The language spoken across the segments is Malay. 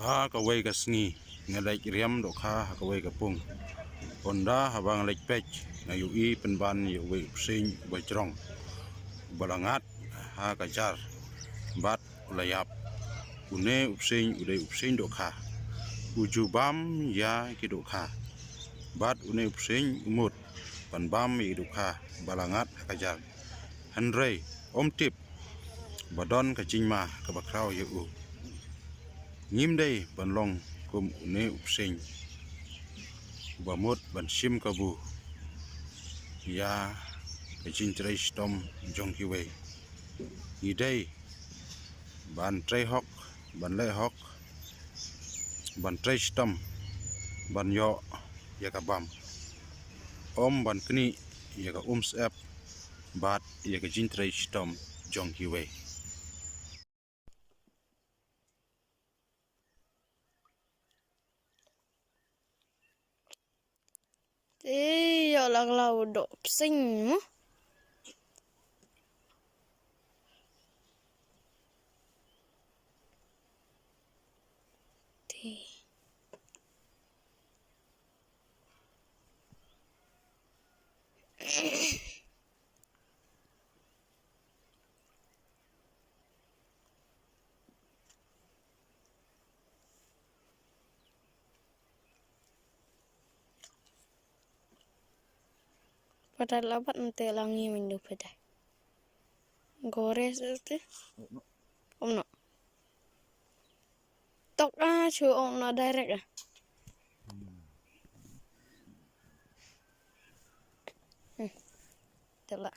ha kawai ka sngi ngalai riam dokha kawai ka pung onda habang lek pech ngayu I penban yu we Bsein bajrong balangat ha kajar bat layap une Bsein dokha ujubam ya ki dokha bat une Bsein umut penbam I dokha balangat kajar hanrei om tip badon kacingma kabakrau yu ngim dei banlong kum une Bsein bamut ban sim kabu ya kacing trai stom jong kiwe idei ban trai hok ban le hok ban trai stom ban yo ya kabam om ban kni ya ka sep bat ya kacing trai stom jong kiwe Yo lang lau dok Bsein mo. Pada labat nanti langi mindu pada. Gores itu. Om no. Tok chu om no direct ah. Tela.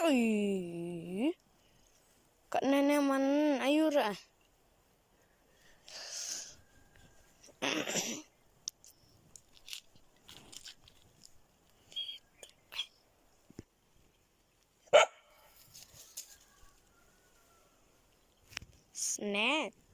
Tui. Kak nenek man ayur ah. Snack.